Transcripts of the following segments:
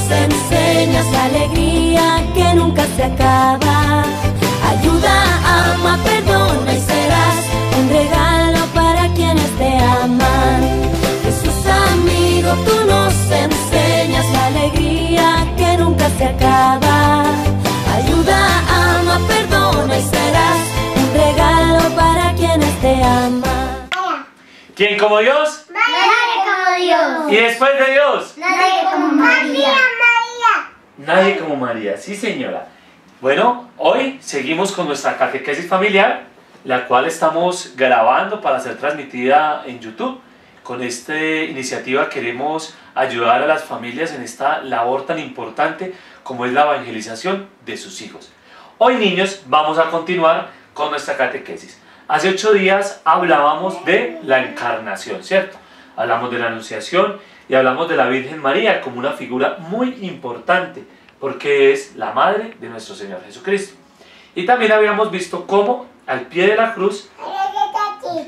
enseñas la alegría que nunca se acaba. Ayuda, ama, perdona y serás un regalo para quienes te aman. Jesús amigo, tú nos enseñas la alegría que nunca se acaba. Ayuda, ama, perdona y serás un regalo para quienes te aman. ¿Quién como Dios? Nadie como Dios. ¿Y después de Dios? Nadie como María. Nadie como María, sí señora. Bueno, hoy seguimos con nuestra catequesis familiar, la cual estamos grabando para ser transmitida en YouTube. Con esta iniciativa queremos ayudar a las familias en esta labor tan importante como es la evangelización de sus hijos. Hoy, niños, vamos a continuar con nuestra catequesis. Hace 8 días hablábamos de la encarnación, ¿cierto? Hablamos de la anunciación y hablamos de la Virgen María como una figura muy importante porque es la madre de nuestro Señor Jesucristo. Y también habíamos visto cómo al pie de la cruz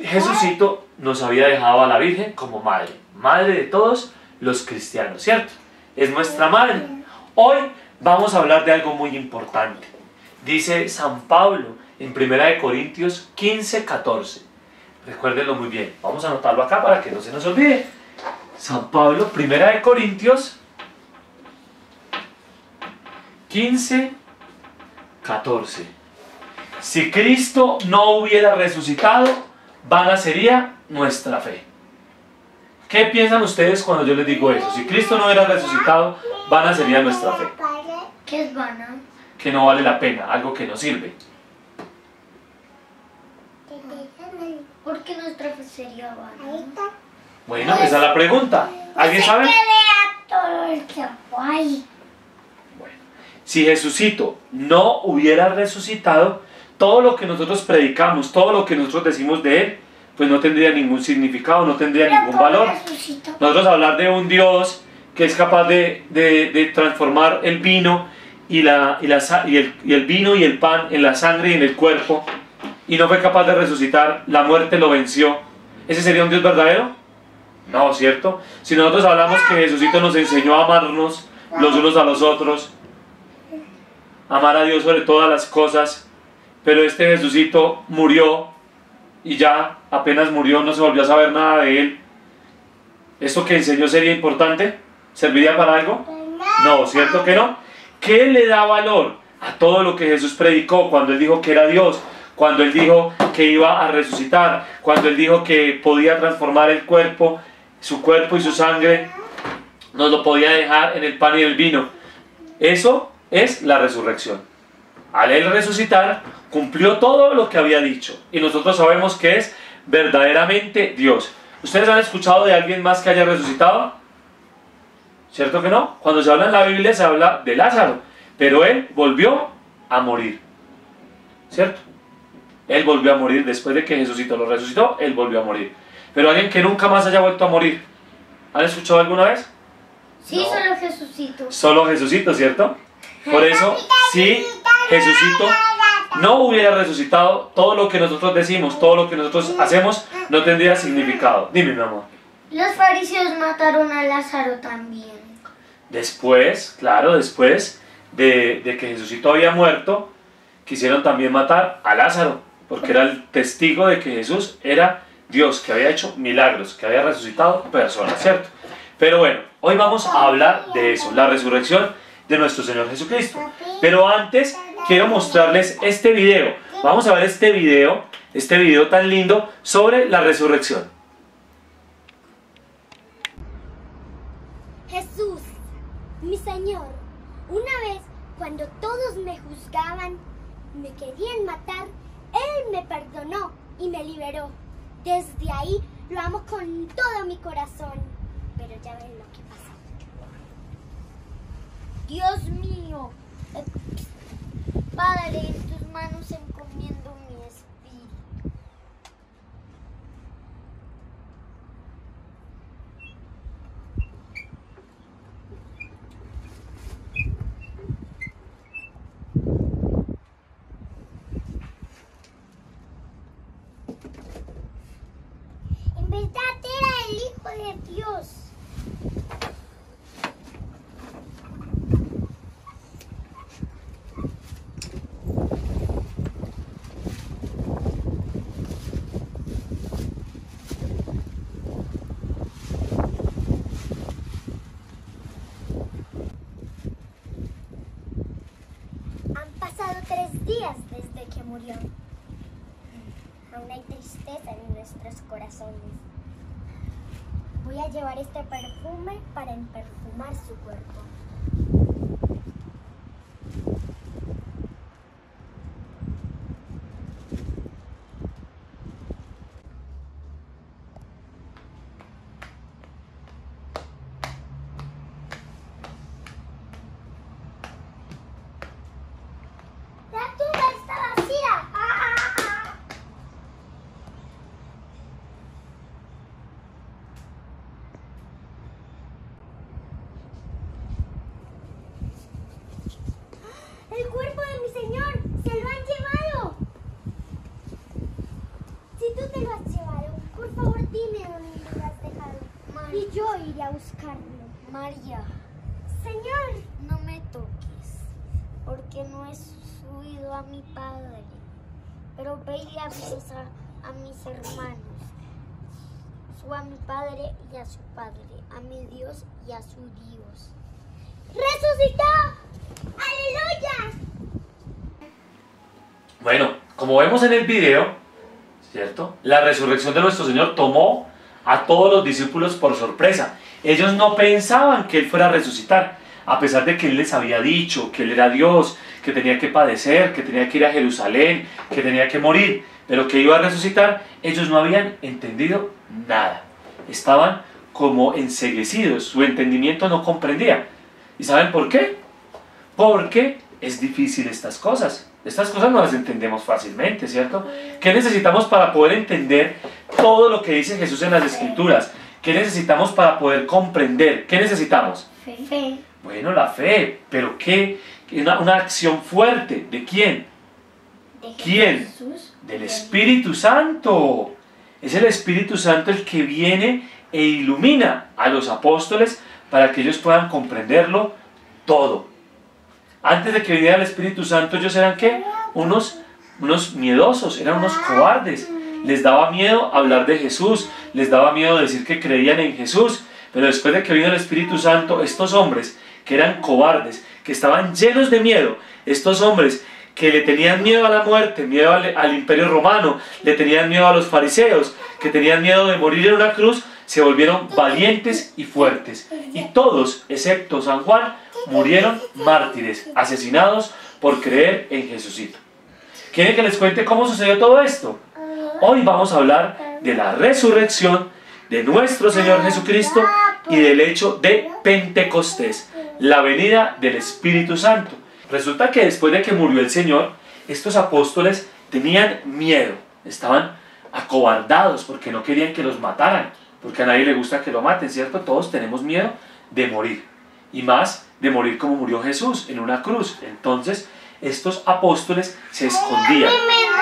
Jesucito nos había dejado a la Virgen como madre, madre de todos los cristianos, ¿cierto? Es nuestra madre. Hoy vamos a hablar de algo muy importante. Dice San Pablo en 1 Corintios 15:14. Recuérdenlo muy bien. Vamos a anotarlo acá para que no se nos olvide. San Pablo, 1 Corintios 15:14. Si Cristo no hubiera resucitado, vana sería nuestra fe. ¿Qué piensan ustedes cuando yo les digo eso? Si Cristo no hubiera resucitado, vana sería nuestra fe. ¿Qué es vana? Que no vale la pena, algo que no sirve. ¿Por qué nuestra fe sería vana? Bueno, esa es la pregunta. ¿Alguien sabe? Todo el tiempo ahí. Bueno, si Jesucito no hubiera resucitado, todo lo que nosotros predicamos, todo lo que nosotros decimos de Él, pues no tendría ningún significado, no tendría ningún valor. Nosotros hablar de un Dios que es capaz de transformar el vino y el vino y el pan en la sangre y en el cuerpo, y no fue capaz de resucitar, la muerte lo venció, ¿ese sería un Dios verdadero? No, ¿cierto? Si nosotros hablamos que Jesucito nos enseñó a amarnos los unos a los otros, amar a Dios sobre todas las cosas, pero este Jesucito murió y ya apenas murió, no se volvió a saber nada de Él, ¿esto que enseñó sería importante? ¿Serviría para algo? No, ¿cierto que no? ¿Qué le da valor a todo lo que Jesús predicó cuando Él dijo que era Dios? Cuando Él dijo que iba a resucitar, cuando Él dijo que podía transformar el cuerpo, su cuerpo y su sangre, nos lo podía dejar en el pan y el vino. Eso es la resurrección. Al Él resucitar, cumplió todo lo que había dicho. Y nosotros sabemos que es verdaderamente Dios. ¿Ustedes han escuchado de alguien más que haya resucitado? ¿Cierto que no? Cuando se habla en la Biblia se habla de Lázaro, pero Él volvió a morir. ¿Cierto? Él volvió a morir después de que Jesucito lo resucitó, Él volvió a morir. Pero alguien que nunca más haya vuelto a morir, ¿han escuchado alguna vez? Sí, no. Solo Jesucito. Solo Jesucito, ¿cierto? Por eso, si Jesucito no hubiera resucitado, todo lo que nosotros decimos, todo lo que nosotros hacemos, no tendría significado. Dime, mi amor. Los fariseos mataron a Lázaro también. Después, claro, después de que Jesucito había muerto, quisieron también matar a Lázaro, porque era el testigo de que Jesús era Dios, que había hecho milagros, que había resucitado personas, ¿cierto? Pero bueno, hoy vamos a hablar de eso, la resurrección de nuestro Señor Jesucristo. Pero antes quiero mostrarles este video. Vamos a ver este video tan lindo sobre la resurrección. Jesús, mi Señor, una vez cuando todos me juzgaban, me querían matar, Él me perdonó y me liberó. Desde ahí lo amo con todo mi corazón. Pero ya ven lo que pasa. Dios mío, Padre, en tus manos encomiendo mi espíritu. En verdad era el Hijo de Dios. murió. Aún hay tristeza en nuestros corazones. Voy a llevar este perfume para perfumar su cuerpo. ¡El cuerpo de mi Señor! ¡Se lo han llevado! Si tú te lo has llevado, por favor dime dónde lo has dejado. Y yo iré a buscarlo. María, Señor, no me toques, porque no he subido a mi Padre. Pero ve y avisa a mis hermanos. Suba a mi Padre y a su Padre, a mi Dios y a su Dios. ¡resucitó! ¡Aleluya! Bueno, como vemos en el video, ¿cierto? La resurrección de nuestro Señor tomó a todos los discípulos por sorpresa. Ellos no pensaban que Él fuera a resucitar, a pesar de que Él les había dicho que Él era Dios, que tenía que padecer, que tenía que ir a Jerusalén, que tenía que morir, pero que iba a resucitar. Ellos no habían entendido nada. Estaban como enceguecidos, su entendimiento no comprendía. ¿Y saben por qué? Porque es difícil estas cosas. Estas cosas no las entendemos fácilmente, ¿cierto? ¿Qué necesitamos para poder entender todo lo que dice Jesús en las Escrituras? ¿Qué necesitamos para poder comprender? ¿Qué necesitamos? Fe. Bueno, la fe, pero ¿qué? Una acción fuerte. ¿De quién? ¿Quién? Jesús. Del Espíritu Santo. Es el Espíritu Santo el que viene e ilumina a los apóstoles para que ellos puedan comprenderlo todo. Antes de que viniera el Espíritu Santo, ellos eran ¿qué? Unos miedosos, eran unos cobardes. Les daba miedo hablar de Jesús, les daba miedo decir que creían en Jesús. Pero después de que vino el Espíritu Santo, estos hombres que eran cobardes, que estaban llenos de miedo, estos hombres que le tenían miedo a la muerte, miedo al imperio romano, le tenían miedo a los fariseos, que tenían miedo de morir en una cruz, se volvieron valientes y fuertes. Y todos, excepto San Juan, murieron mártires, asesinados por creer en Jesucito. ¿Quieren que les cuente cómo sucedió todo esto? Hoy vamos a hablar de la resurrección de nuestro Señor Jesucristo y del hecho de Pentecostés, la venida del Espíritu Santo. Resulta que después de que murió el Señor, estos apóstoles tenían miedo, estaban acobardados porque no querían que los mataran, porque a nadie le gusta que lo maten, ¿cierto? Todos tenemos miedo de morir, y más de morir como murió Jesús, en una cruz. Entonces, estos apóstoles se escondían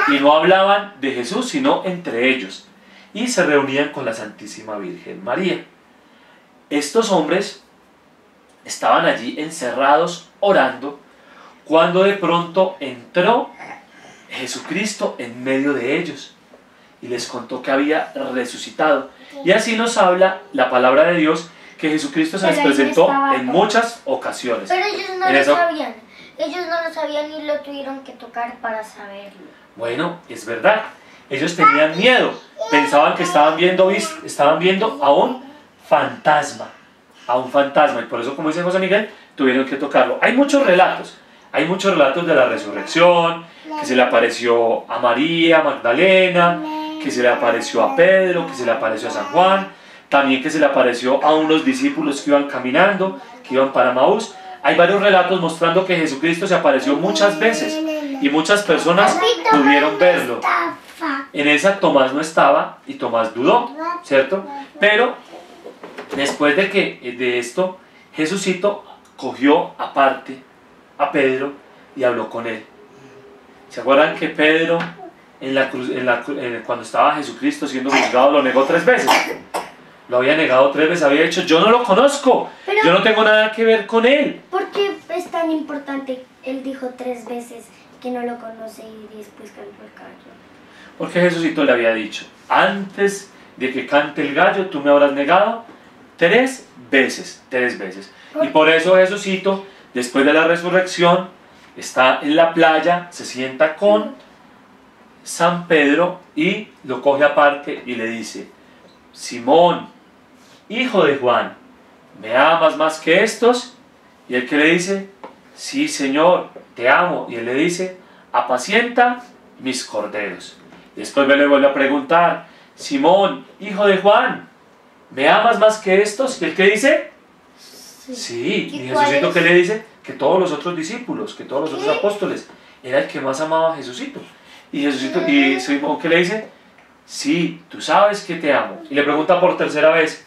y no hablaban de Jesús, sino entre ellos, y se reunían con la Santísima Virgen María. Estos hombres estaban allí encerrados orando, cuando de pronto entró Jesucristo en medio de ellos y les contó que había resucitado. Y así nos habla la palabra de Dios, que Jesucristo se les presentó en muchas ocasiones. Pero ellos no lo sabían. Ellos no lo sabían y lo tuvieron que tocar para saberlo. Bueno, es verdad. Ellos tenían miedo. Pensaban que estaban viendo a un fantasma. A un fantasma. Y por eso, como dice José Miguel, tuvieron que tocarlo. Hay muchos relatos. Hay muchos relatos de la resurrección, que se le apareció a María Magdalena, que se le apareció a Pedro, que se le apareció a San Juan, también que se le apareció a unos discípulos que iban caminando, que iban para Maús. Hay varios relatos mostrando que Jesucristo se apareció muchas veces y muchas personas pudieron verlo. En esa Tomás no estaba y Tomás dudó, ¿cierto? Pero después de esto, Jesucito cogió aparte a Pedro y habló con él. ¿Se acuerdan que Pedro cuando estaba Jesucristo siendo juzgado lo negó 3 veces? Lo había negado 3 veces, había dicho: yo no lo conozco, yo no tengo nada que ver con él. ¿Por qué es tan importante? Él dijo 3 veces que no lo conoce y después cantó el gallo. Porque Jesucito le había dicho: antes de que cante el gallo tú me habrás negado 3 veces, 3 veces. Y por eso Jesucito, después de la resurrección, está en la playa, se sienta con San Pedro y lo coge aparte y le dice: Simón, hijo de Juan, ¿me amas más que estos? Y él que le dice: sí, Señor, te amo. Y él le dice: apacienta mis corderos. Y después le vuelve a preguntar: Simón, hijo de Juan, ¿me amas más que estos? Y él que dice: sí. Y Jesucito que le dice: que todos los otros discípulos, que todos los otros apóstoles. Era el que más amaba a Jesucito. Y Jesucito, y Simón que le dice: sí, tú sabes que te amo. Y le pregunta por tercera vez: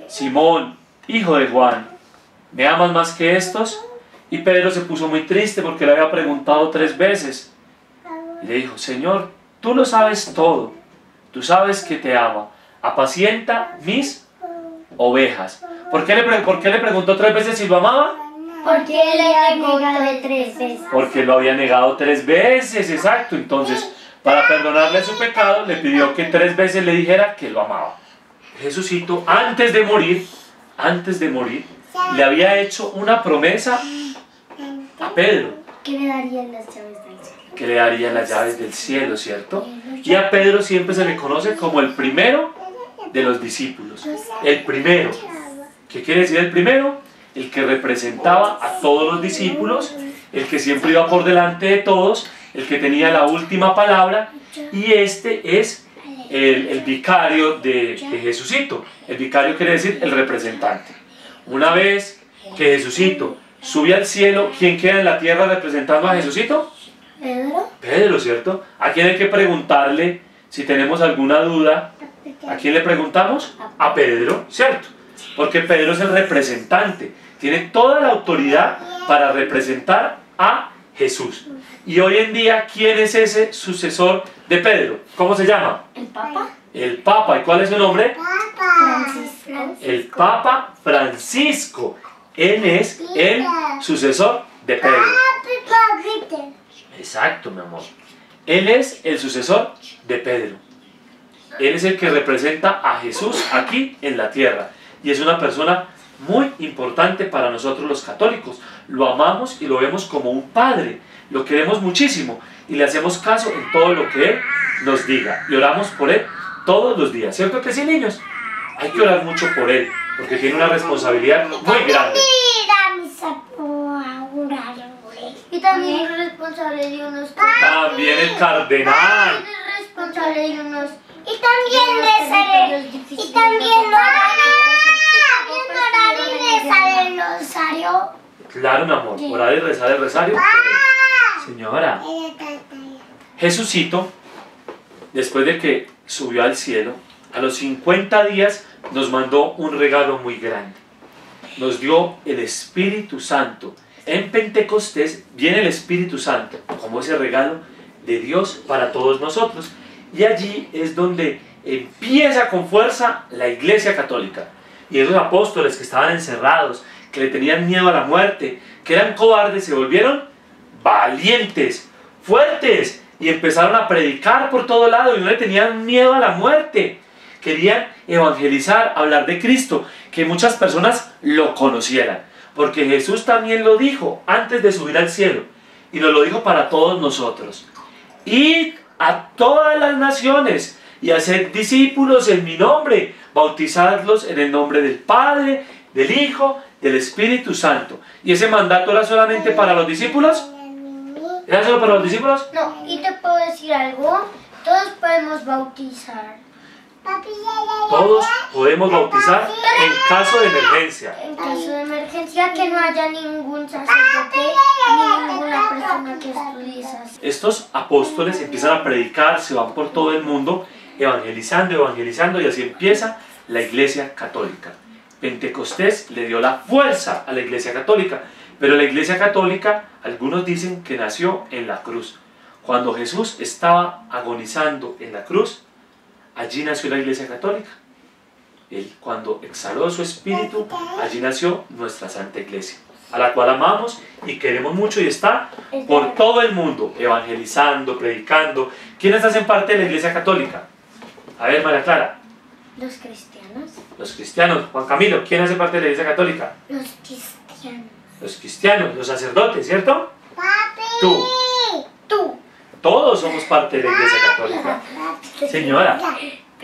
Simón, hijo de Juan, ¿me amas más que estos? Y Pedro se puso muy triste porque le había preguntado 3 veces. Y le dijo: Señor, tú lo sabes todo. Tú sabes que te amo. Apacienta mis ovejas. ¿Por qué le preguntó 3 veces si lo amaba? Porque él le había negado 3 veces. Porque lo había negado 3 veces, exacto. Entonces, para perdonarle su pecado, le pidió que 3 veces le dijera que lo amaba. Jesucito, antes de morir, le había hecho una promesa a Pedro. Que le darían las llaves del cielo. Que le daría las llaves del cielo, ¿cierto? Y a Pedro siempre se le conoce como el primero de los discípulos. El primero. ¿Qué quiere decir el primero? El que representaba a todos los discípulos, el que siempre iba por delante de todos, el que tenía la última palabra, y este es el vicario de Jesucito. El vicario quiere decir el representante. Una vez que Jesucito sube al cielo, ¿quién queda en la tierra representando a Jesucito? Pedro. Pedro, ¿cierto? ¿A quién hay que preguntarle si tenemos alguna duda? ¿A quién le preguntamos? A Pedro, ¿cierto? Porque Pedro es el representante, tiene toda la autoridad para representar a Jesús. Y hoy en día, ¿quién es ese sucesor de Pedro? ¿Cómo se llama? El Papa. El Papa. ¿Y cuál es su nombre? Francisco. El Papa Francisco. Él es el sucesor de Pedro. Exacto, mi amor. Él es el sucesor de Pedro. Él es el que representa a Jesús aquí en la tierra. Y es una persona muy importante para nosotros los católicos. Lo amamos y lo vemos como un padre. Lo queremos muchísimo y le hacemos caso en todo lo que Él nos diga. Y oramos por Él todos los días. ¿Cierto que sí, niños? Hay que orar mucho por Él, porque tiene una responsabilidad muy grande. Y también es responsable de unos. También el cardenal. Es responsable de unos. Y también rezar y rezar el rosario. Claro, mi amor, orar y rezar el rosario. Señora, Jesucito, después de que subió al cielo, a los 50 días nos mandó un regalo muy grande. Nos dio el Espíritu Santo. En Pentecostés viene el Espíritu Santo como ese regalo de Dios para todos nosotros. Y allí es donde empieza con fuerza la Iglesia Católica. Y esos apóstoles que estaban encerrados, que le tenían miedo a la muerte, que eran cobardes, se volvieron valientes, fuertes, y empezaron a predicar por todo lado y no le tenían miedo a la muerte. Querían evangelizar, hablar de Cristo, que muchas personas lo conocieran. Porque Jesús también lo dijo antes de subir al cielo. Y nos lo dijo para todos nosotros. Id a todas las naciones y haced discípulos en mi nombre. Bautizadlos en el nombre del Padre, del Hijo, del Espíritu Santo. ¿Y ese mandato era solamente para los discípulos? ¿Era solo para los discípulos? No, y te puedo decir algo. Todos podemos bautizar. Todos podemos bautizar en caso de emergencia. En caso de emergencia, que no haya ningún sacerdote ni ninguna persona que estudie sacerdote. Estos apóstoles empiezan a predicar, se van por todo el mundo, evangelizando, y así empieza la Iglesia Católica. Pentecostés le dio la fuerza a la Iglesia Católica, pero la Iglesia Católica, algunos dicen que nació en la cruz. Cuando Jesús estaba agonizando en la cruz, allí nació la Iglesia Católica. Él, cuando exhaló su espíritu, allí nació nuestra Santa Iglesia, a la cual amamos y queremos mucho, y está por todo el mundo, evangelizando, predicando. ¿Quiénes hacen parte de la Iglesia Católica? A ver, María Clara. Los cristianos. Los cristianos. Juan Camilo, ¿quién hace parte de la Iglesia Católica? Los cristianos. Los cristianos, los sacerdotes, ¿cierto? Papi. Tú. Todos somos parte de la Iglesia Católica. Señora,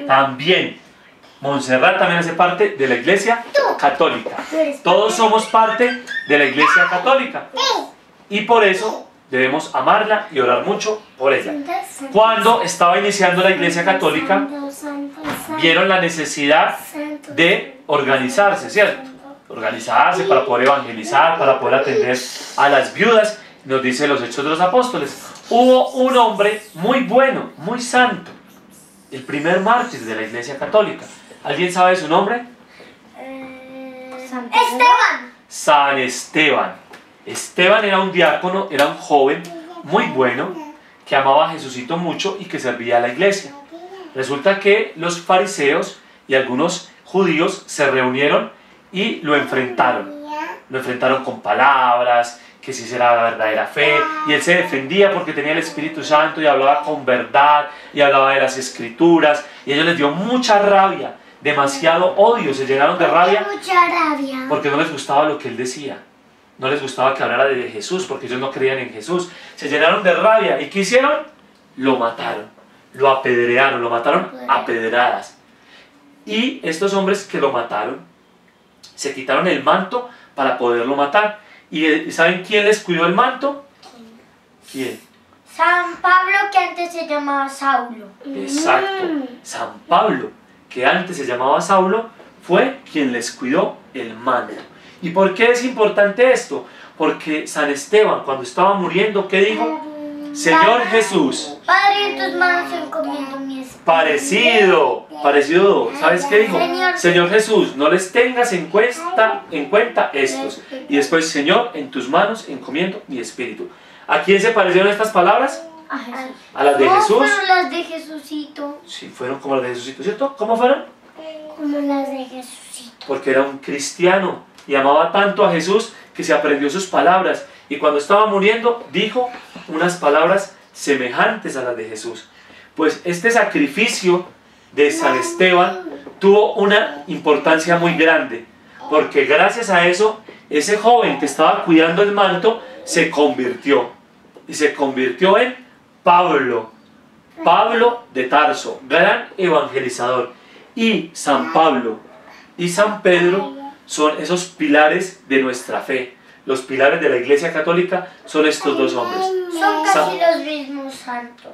también. Montserrat también hace parte de la Iglesia Católica. Todos somos parte de la Iglesia Católica. Y por eso debemos amarla y orar mucho por ella. Cuando estaba iniciando la Iglesia Católica, vieron la necesidad de organizarse, ¿cierto? Organizarse para poder evangelizar, para poder atender a las viudas. Nos dice los Hechos de los Apóstoles. Hubo un hombre muy bueno, muy santo, el primer mártir de la Iglesia Católica. ¿Alguien sabe su nombre? Esteban. San Esteban. Esteban era un diácono, era un joven muy bueno, que amaba a Jesucito mucho y que servía a la iglesia. Resulta que los fariseos y algunos judíos se reunieron y lo enfrentaron. Lo enfrentaron con palabras, que si era la verdadera fe, y él se defendía porque tenía el Espíritu Santo y hablaba con verdad y hablaba de las Escrituras, y a ellos les dio mucha rabia, demasiado odio, se llenaron de rabia porque no les gustaba lo que él decía, no les gustaba que hablara de Jesús porque ellos no creían en Jesús, se llenaron de rabia y ¿qué hicieron? Lo mataron, lo apedrearon, lo mataron a pedradas. Y estos hombres que lo mataron se quitaron el manto para poderlo matar. ¿Y saben quién les cuidó el manto? ¿Quién? San Pablo, que antes se llamaba Saulo. Exacto, San Pablo, que antes se llamaba Saulo, fue quien les cuidó el manto. ¿Y por qué es importante esto? Porque San Esteban, cuando estaba muriendo, ¿qué dijo? Señor Jesús, Padre, en tus manos encomiendo mi espíritu. parecido, ¿sabes qué dijo? Señor Jesús, no les tengas en cuenta estos. Y después, Señor, en tus manos encomiendo mi espíritu. ¿A quién se parecieron estas palabras? A Jesús. ¿A las de Jesús? Fueron las de Jesucito. Sí, fueron como las de Jesucito, ¿cierto? ¿Cómo fueron? Como las de Jesucito. Porque era un cristiano y amaba tanto a Jesús que se aprendió sus palabras. Y cuando estaba muriendo, dijo unas palabras semejantes a las de Jesús. Pues este sacrificio de San Esteban tuvo una importancia muy grande, porque gracias a eso, ese joven que estaba cuidando el manto se convirtió, y se convirtió en Pablo, Pablo de Tarso, gran evangelizador. Y San Pablo y San Pedro son esos pilares de nuestra fe. Los pilares de la Iglesia Católica son estos dos hombres. Son casi los mismos santos.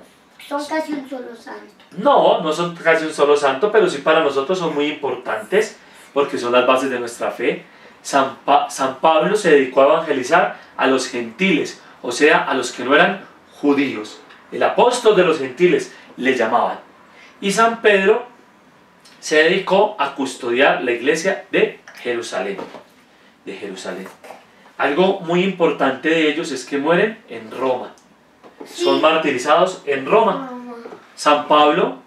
Son casi un solo santo. No, no son casi un solo santo, pero sí para nosotros son muy importantes porque son las bases de nuestra fe. San Pablo se dedicó a evangelizar a los gentiles, o sea, a los que no eran judíos. El apóstol de los gentiles le llamaban. Y San Pedro se dedicó a custodiar la iglesia de Jerusalén. Algo muy importante de ellos es que mueren en Roma. Son martirizados en Roma. San Pablo,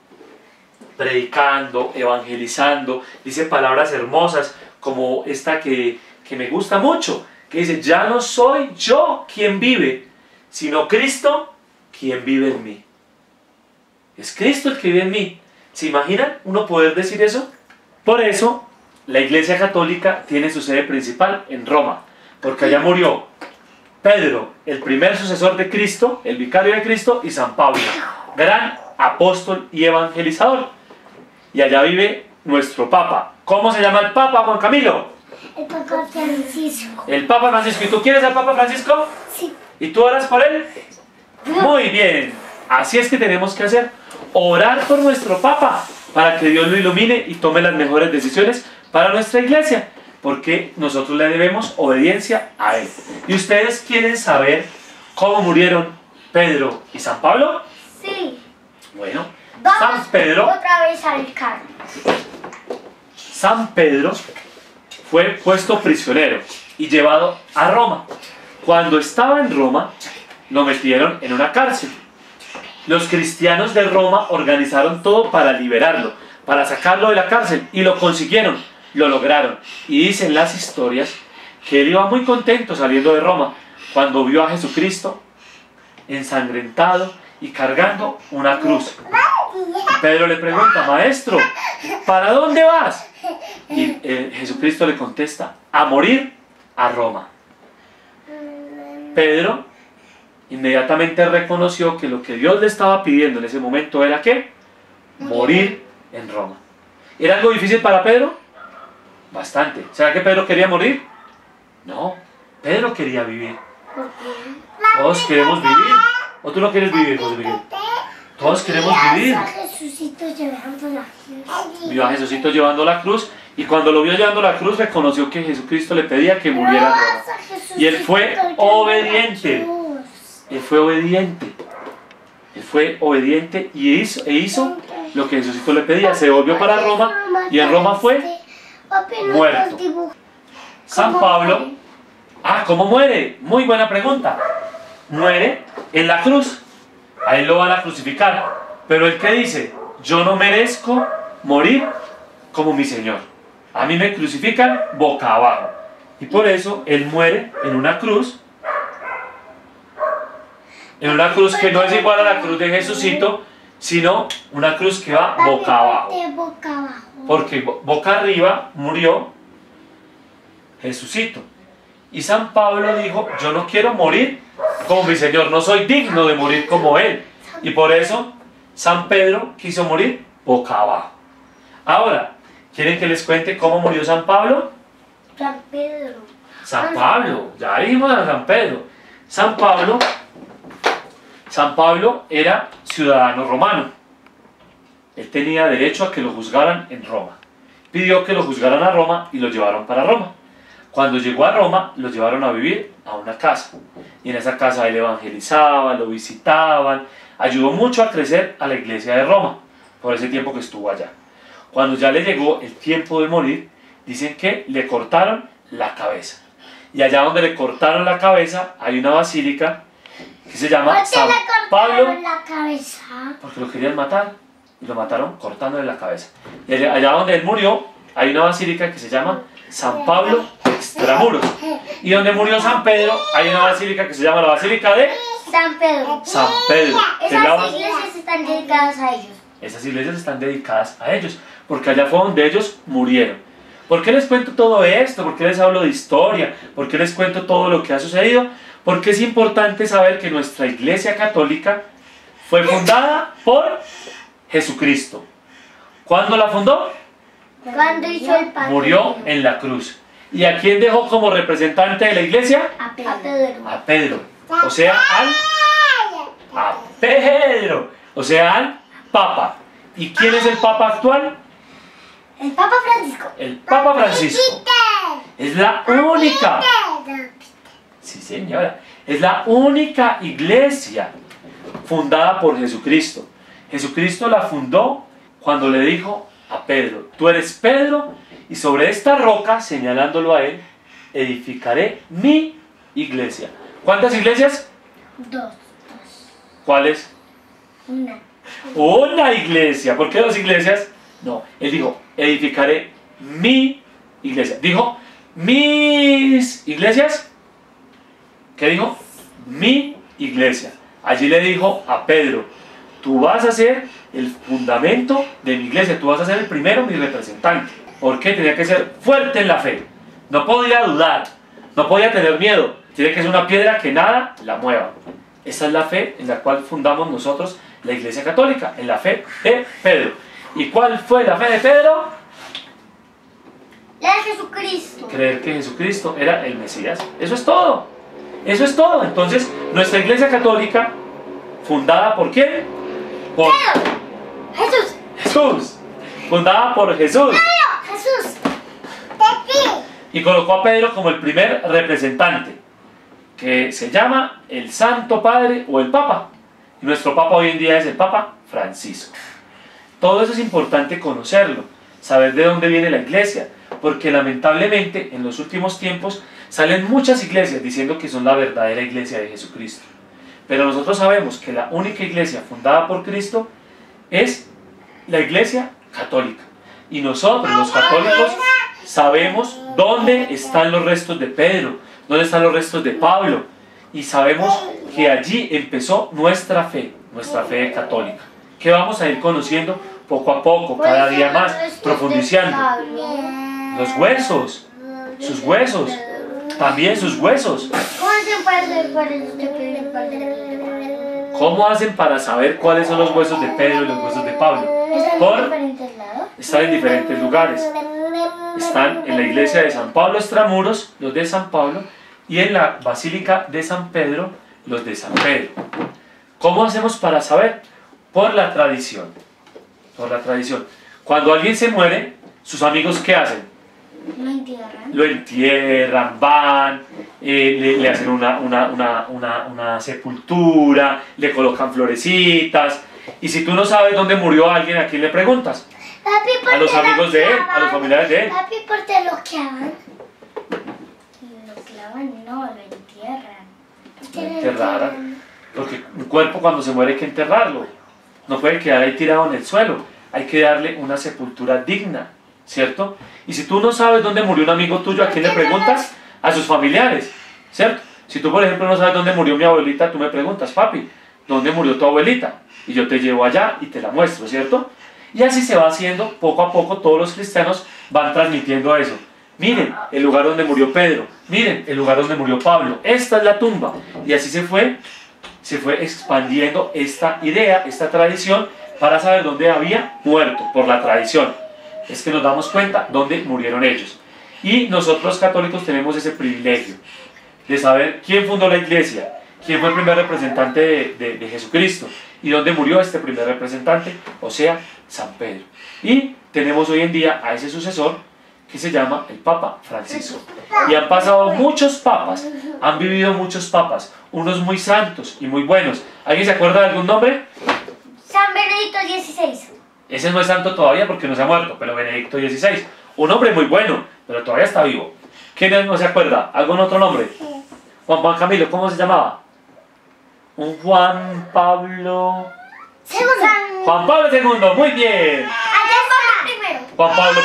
predicando, evangelizando, dice palabras hermosas como esta que me gusta mucho, que dice: ya no soy yo quien vive, sino Cristo quien vive en mí. Es Cristo el que vive en mí. ¿Se imaginan uno poder decir eso? Por eso la Iglesia Católica tiene su sede principal en Roma, porque allá murió Pedro, el primer sucesor de Cristo, el vicario de Cristo, y San Pablo, gran apóstol y evangelizador. Y allá vive nuestro Papa. ¿Cómo se llama el Papa, Juan Camilo? El Papa Francisco. El Papa Francisco. ¿Y tú quieres al Papa Francisco? Sí. ¿Y tú oras por él? Muy bien. Así es que tenemos que hacer. Orar por nuestro Papa, para que Dios lo ilumine y tome las mejores decisiones para nuestra iglesia, porque nosotros le debemos obediencia a él. ¿Y ustedes quieren saber cómo murieron Pedro y San Pablo? Sí. Bueno, Vamos San Pedro, otra vez al carro. San Pedro fue puesto prisionero y llevado a Roma. Cuando estaba en Roma, lo metieron en una cárcel. Los cristianos de Roma organizaron todo para liberarlo, para sacarlo de la cárcel, y lo consiguieron, lo lograron. Y dicen las historias que él iba muy contento saliendo de Roma cuando vio a Jesucristo ensangrentado y cargando una cruz. Pedro le pregunta: maestro, ¿para dónde vas? Y Jesucristo le contesta: a morir a Roma. Pedro inmediatamente reconoció que lo que Dios le estaba pidiendo en ese momento era ¿qué? Morir en Roma. ¿Era algo difícil para Pedro? Bastante. ¿Será que Pedro quería morir? No, Pedro quería vivir. ¿Por qué? Todos queremos vivir. ¿O tú no quieres vivir, José Miguel? Todos queremos vivir. Jesucito llevando la cruz. Vio a Jesucito llevando la cruz y cuando lo vio llevando la cruz reconoció que Jesucristo le pedía que muriera en Roma. Y él fue obediente. Él fue obediente. Él fue obediente y hizo lo que Jesucristo le pedía. Se volvió para Roma y en Roma fue muerto. San Pablo. ¿Cómo muere? Muy buena pregunta. Muere en la cruz. A él lo van a crucificar. Pero él, ¿qué dice? Yo no merezco morir como mi Señor. A mí me crucifican boca abajo. Y por eso él muere en una cruz. En una cruz que no es igual a la cruz de Jesucito, sino una cruz que va boca abajo. Porque boca arriba murió Jesucito. Y San Pablo dijo, yo no quiero morir como mi Señor, no soy digno de morir como Él. Y por eso San Pedro quiso morir boca abajo. Ahora, ¿quieren que les cuente cómo murió San Pablo? San Pedro. San Pablo, ya dijimos a San Pedro. San Pablo era ciudadano romano. Él tenía derecho a que lo juzgaran en Roma. Pidió que lo juzgaran a Roma y lo llevaron para Roma. Cuando llegó a Roma, lo llevaron a vivir a una casa. Y en esa casa él evangelizaba, lo visitaban, ayudó mucho a crecer a la iglesia de Roma, por ese tiempo que estuvo allá. Cuando ya le llegó el tiempo de morir, dicen que le cortaron la cabeza. Y allá donde le cortaron la cabeza, hay una basílica que se llama San Pablo. La cabeza? Porque lo querían matar, y lo mataron cortándole la cabeza. Y allá donde él murió, hay una basílica que se llama San Pablo Extramuros. Y donde murió San Pedro, hay una basílica que se llama la Basílica de San Pedro. San Pedro. Esas iglesias están dedicadas a ellos. Esas iglesias están dedicadas a ellos, porque allá fue donde ellos murieron. ¿Por qué les cuento todo esto? ¿Por qué les hablo de historia? ¿Por qué les cuento todo lo que ha sucedido? Porque es importante saber que nuestra iglesia católica fue fundada por Jesucristo. ¿Cuándo la fundó? Cuando hizo el pan. Murió en la cruz. ¿Y a quién dejó como representante de la iglesia? A Pedro. A Pedro. O sea, a Pedro. O sea, al Papa. ¿Y quién es el Papa actual? El Papa Francisco. El Papa Francisco. Es la única. Sí, señora. Es la única iglesia fundada por Jesucristo. Jesucristo la fundó cuando le dijo a Pedro, tú eres Pedro y sobre esta roca, señalándolo a él, edificaré mi iglesia. ¿Cuántas iglesias? Dos. ¿Cuáles? Una. Una iglesia. ¿Por qué dos iglesias? No, él dijo, edificaré mi iglesia. Dijo, mis iglesias. ¿Qué dijo? Mi iglesia. Allí le dijo a Pedro, tú vas a ser el fundamento de mi iglesia, tú vas a ser el primero, mi representante. ¿Por qué? Tenía que ser fuerte en la fe. No podía dudar, no podía tener miedo. Tiene que ser una piedra que nada la mueva. Esa es la fe en la cual fundamos nosotros la Iglesia Católica, en la fe de Pedro. ¿Y cuál fue la fe de Pedro? La de Jesucristo. Creer que Jesucristo era el Mesías. Eso es todo. Eso es todo. Entonces, nuestra Iglesia Católica, fundada por ¿quién? Por Jesús. Jesús. Fundada por Jesús. Jesús. Y colocó a Pedro como el primer representante, que se llama el Santo Padre o el Papa. Y nuestro Papa hoy en día es el Papa Francisco. Todo eso es importante conocerlo, saber de dónde viene la iglesia, porque lamentablemente en los últimos tiempos salen muchas iglesias diciendo que son la verdadera iglesia de Jesucristo. Pero nosotros sabemos que la única iglesia fundada por Cristo es la Iglesia Católica. Y nosotros, los católicos, sabemos dónde están los restos de Pedro, dónde están los restos de Pablo. Y sabemos que allí empezó nuestra fe católica, que vamos a ir conociendo poco a poco, cada día más, profundizando. Los huesos, sus huesos, también sus huesos. ¿Cómo se ¿Cómo hacen para saber cuáles son los huesos de Pedro y los huesos de Pablo? Están en diferentes lugares. Están en la iglesia de San Pablo Extramuros, los de San Pablo, y en la Basílica de San Pedro, los de San Pedro. ¿Cómo hacemos para saber? Por la tradición. Por la tradición. Cuando alguien se muere, sus amigos ¿qué hacen? Lo entierran, van, le hacen una sepultura, le colocan florecitas. Y si tú no sabes dónde murió alguien, ¿a quién le preguntas? Papi, A los amigos de él, a los familiares de él. Papi, ¿por qué lo clavan? Lo clavan, no, lo entierran. Lo enterraran. Porque un cuerpo cuando se muere hay que enterrarlo. No puede quedar ahí tirado en el suelo. Hay que darle una sepultura digna, ¿cierto? Y si tú no sabes dónde murió un amigo tuyo, ¿a quién le preguntas? A sus familiares, ¿cierto? Si tú, por ejemplo, no sabes dónde murió mi abuelita, tú me preguntas, papi, ¿dónde murió tu abuelita? Y yo te llevo allá y te la muestro, ¿cierto? Y así se va haciendo, poco a poco todos los cristianos van transmitiendo eso. Miren el lugar donde murió Pedro, miren el lugar donde murió Pablo, esta es la tumba. Y así se fue expandiendo esta idea, esta tradición, para saber dónde había muerto, por la tradición. Es que nos damos cuenta dónde murieron ellos. Y nosotros los católicos tenemos ese privilegio de saber quién fundó la iglesia, quién fue el primer representante de Jesucristo y dónde murió este primer representante, o sea, San Pedro. Y tenemos hoy en día a ese sucesor que se llama el Papa Francisco. Y han pasado muchos papas, han vivido muchos papas, unos muy santos y muy buenos. ¿Alguien se acuerda de algún nombre? San Benedicto XVI. Ese no es santo todavía porque no se ha muerto, pero Benedicto XVI. Un hombre muy bueno, pero todavía está vivo. ¿Quién no se acuerda? ¿Algún otro nombre? Juan Camilo, ¿cómo se llamaba? Un Juan Pablo... Juan Pablo II, muy bien. Juan Pablo I.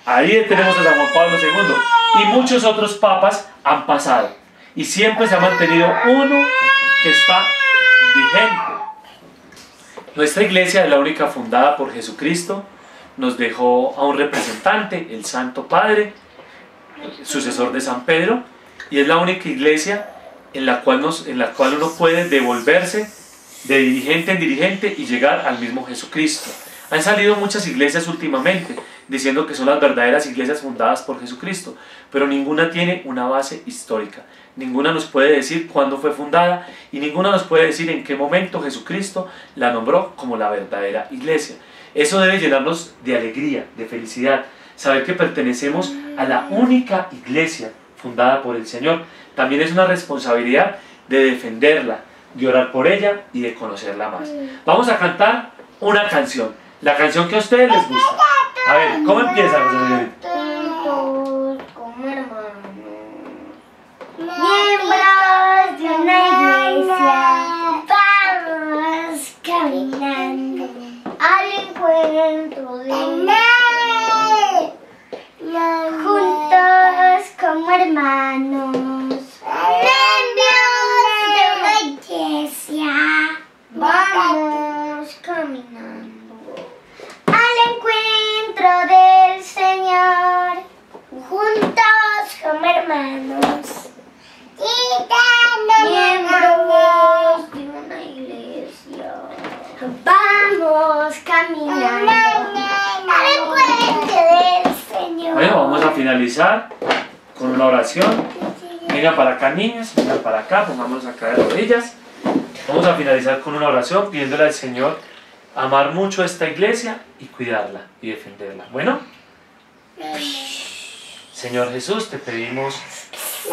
Ahí tenemos a San Juan Pablo II. Y muchos otros papas han pasado. Y siempre se ha mantenido uno que está vigente. Nuestra iglesia es la única fundada por Jesucristo. Nos dejó a un representante, el Santo Padre, sucesor de San Pedro. Y es la única iglesia en la cual uno puede devolverse de dirigente en dirigente y llegar al mismo Jesucristo. Han salido muchas iglesias últimamente diciendo que son las verdaderas iglesias fundadas por Jesucristo, pero ninguna tiene una base histórica. Ninguna nos puede decir cuándo fue fundada y ninguna nos puede decir en qué momento Jesucristo la nombró como la verdadera iglesia. Eso debe llenarnos de alegría, de felicidad, saber que pertenecemos a la única iglesia fundada por el Señor. También es una responsabilidad de defenderla, de orar por ella y de conocerla más. Vamos a cantar una canción, la canción que a ustedes les gusta. A ver, ¿cómo empieza, José Miguel? Como hermanos, miembros de una iglesia, vamos caminando al encuentro de juntos como hermanos, miembros de una iglesia, vamos caminando al encuentro del Señor, juntos como hermanos, miembros de una iglesia, vamos caminando al encuentro del Señor. Bueno, vamos a finalizar con una oración. Vengan para acá, niños, vengan para acá, pongámonos acá de rodillas. Vamos a finalizar con una oración pidiéndole al Señor amar mucho a esta iglesia y cuidarla y defenderla. Bueno, Señor Jesús, te pedimos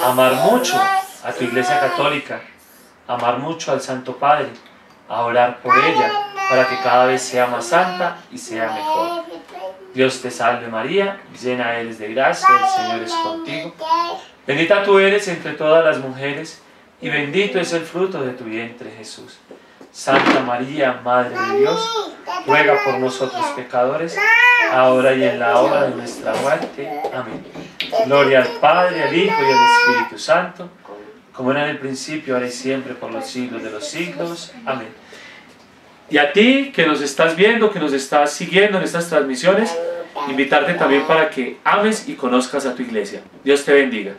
amar mucho a tu iglesia católica, amar mucho al Santo Padre, a orar por ella para que cada vez sea más santa y sea mejor. Dios te salve María, llena eres de gracia, el Señor es contigo. Bendita tú eres entre todas las mujeres y bendito es el fruto de tu vientre Jesús. Santa María, Madre de Dios, ruega por nosotros pecadores, ahora y en la hora de nuestra muerte. Amén. Gloria al Padre, al Hijo y al Espíritu Santo, como era en el principio, ahora y siempre, por los siglos de los siglos. Amén. Y a ti que nos estás viendo, que nos estás siguiendo en estas transmisiones, invitarte también para que ames y conozcas a tu iglesia. Dios te bendiga.